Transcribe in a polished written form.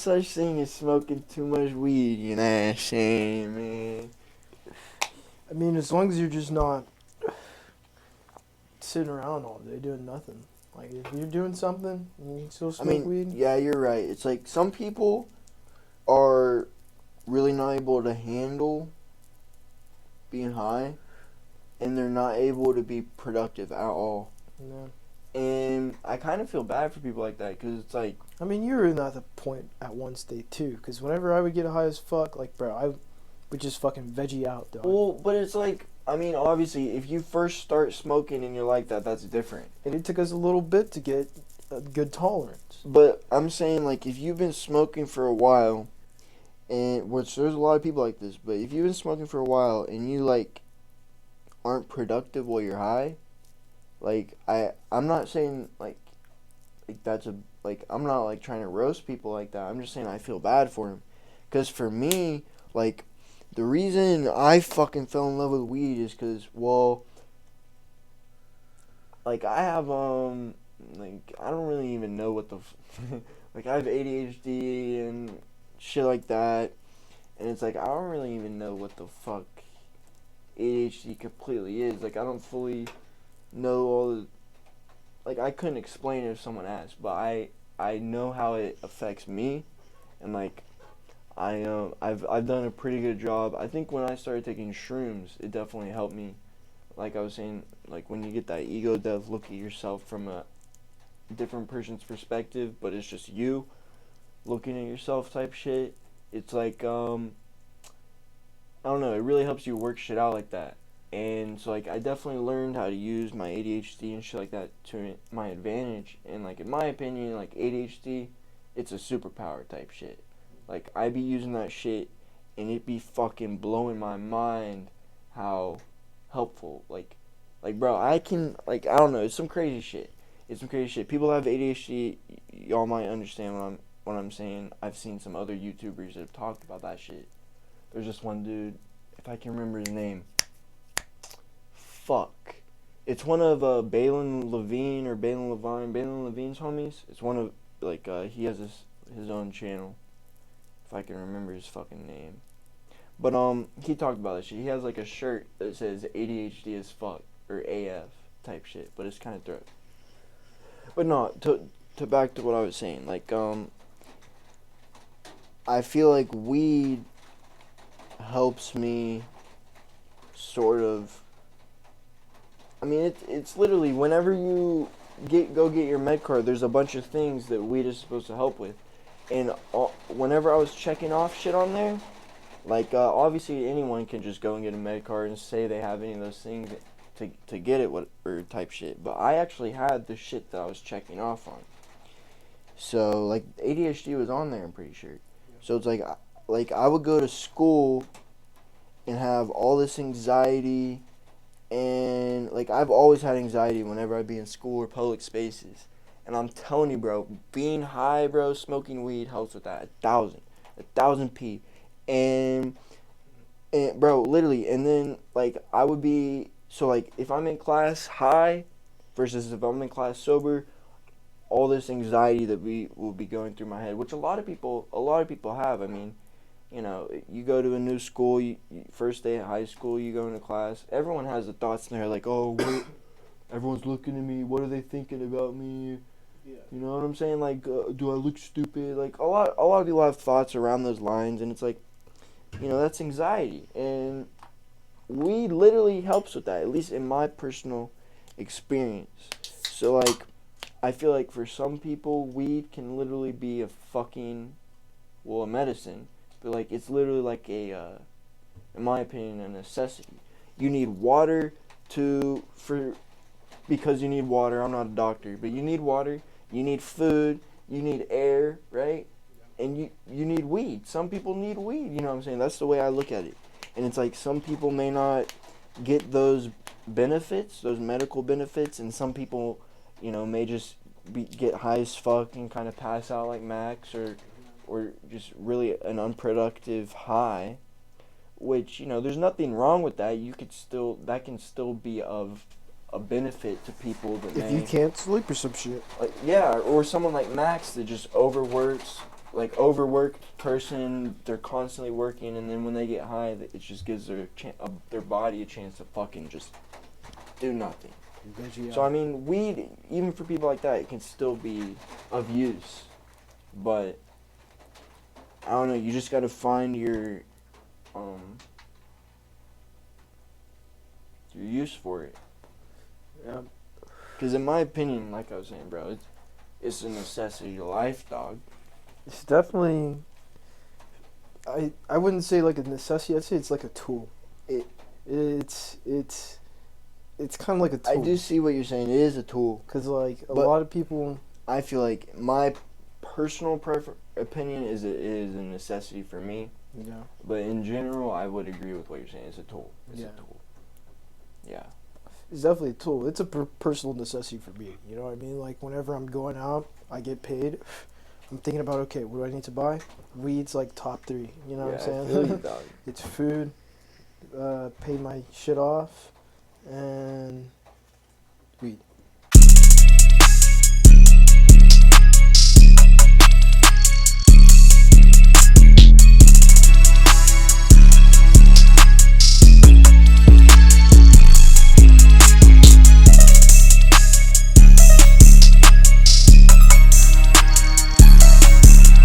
such thing as smoking too much weed, you know what I'm saying, man? I mean, as long as you're just not sitting around all day doing nothing. Like, if you're doing something, you can still I smoke mean, weed. yeah, you're right. It's like some people are really not able to handle being high, and they're not able to be productive at all. Yeah. And I kind of feel bad for people like that because it's like, I mean, you were in that point at one state too. Because whenever I would get high as fuck, like, bro, I would just fucking veggie out, dog. well, but it's like, I mean, obviously, if you first start smoking and you're like that, that's different. And it took us a little bit to get a good tolerance. But I'm saying, like, if you've been smoking for a while, and which there's a lot of people like this, but if you've been smoking for a while and you like aren't productive while you're high, like I'm not saying like that's a like I'm not like trying to roast people like that. I'm just saying I feel bad for them, because for me, like, the reason I fucking fell in love with weed is because, well, like I have like I don't really even know what the like I have ADHD and shit like that, and it's like I don't really even know what the fuck ADHD completely is. Like I don't fully know all the, like I couldn't explain it if someone asked, but I know how it affects me, and like I've done a pretty good job. I think when I started taking shrooms, it definitely helped me. Like I was saying, like when you get that ego death look at yourself from a different person's perspective, but it's just you looking at yourself type shit. It's like I don't know, it really helps you work shit out like that. And so like I definitely learned how to use my ADHD and shit like that to my advantage. And like in my opinion, like ADHD, it's a superpower type shit. Like I be using that shit and it be fucking blowing my mind how helpful like bro, I can, like, I don't know, it's some crazy shit. It's some crazy shit. People have ADHD, y'all might understand what I'm saying. I've seen some other YouTubers that have talked about that shit. There's this one dude, if I can remember his name. Fuck. It's one of Balin Levine or Balin Levine, Balin Levine's homies. It's one of, like, he has his own channel. If I can remember his fucking name. But, he talked about that shit. He has, like, a shirt that says ADHD as fuck, or AF type shit, but it's kind of throat. But no, to back to what I was saying, like, I feel like weed helps me sort of. I mean, it's literally whenever you go get your med card, there's a bunch of things that weed is supposed to help with, and whenever I was checking off shit on there, like obviously anyone can just go and get a med card and say they have any of those things to get it, or type shit. But I actually had the shit that I was checking off on. So like ADHD was on there, I'm pretty sure. So it's like I would go to school and have all this anxiety, and like I've always had anxiety whenever I'd be in school or public spaces. And I'm telling you, bro, being high, bro, smoking weed helps with that. 1,000 p. And bro, literally, and then like I would be, so like if I'm in class high versus if I'm in class sober, all this anxiety that we will be going through my head, which a lot of people have. I mean, you know, you go to a new school, first day at high school, you go into class, everyone has the thoughts in there like, oh, what, everyone's looking at me, what are they thinking about me? Yeah. You know what I'm saying? Like, do I look stupid? Like, a lot of people have thoughts around those lines, and it's like, you know, that's anxiety, and weed literally helps with that, at least in my personal experience. So like I feel like for some people weed can literally be a fucking, well, a medicine, but like it's literally like in my opinion, a necessity. You need water to for because you need water. I'm not a doctor, but you need water, you need food, you need air, right? And you need weed. Some people need weed, you know what I'm saying? That's the way I look at it. And it's like some people may not get those benefits, those medical benefits, and some people, you know, may just get high as fuck and kind of pass out like Max, or just really an unproductive high, which, you know, there's nothing wrong with that. That can still be of a benefit to people that If you can't sleep or some shit. like, yeah, or someone like Max that just overworks like overworked person. They're constantly working, and then when they get high, it just gives their body a chance to fucking just do nothing. Veggie So I out. mean, weed, even for people like that, it can still be of use, but I don't know. You just gotta find your use for it. Yeah. Because in my opinion, like I was saying, bro, it's a necessity to life, dog. It's definitely. I wouldn't say like a necessity. I'd say it's like a tool. It's kind of like a I tool. do see what you're saying. It is a tool. Because like a But- lot of people. I feel like my personal opinion is it is a necessity for me. Yeah. But in general, I would agree with what you're saying. It's a tool. It's Yeah. a tool. Yeah. It's definitely a tool. It's a personal necessity for me. You know what I mean? Like whenever I'm going out, I get paid. I'm thinking about, okay, what do I need to buy? Weed's like top 3. You know what I'm I feel you, saying? dog. It's food, pay my shit off, and weed.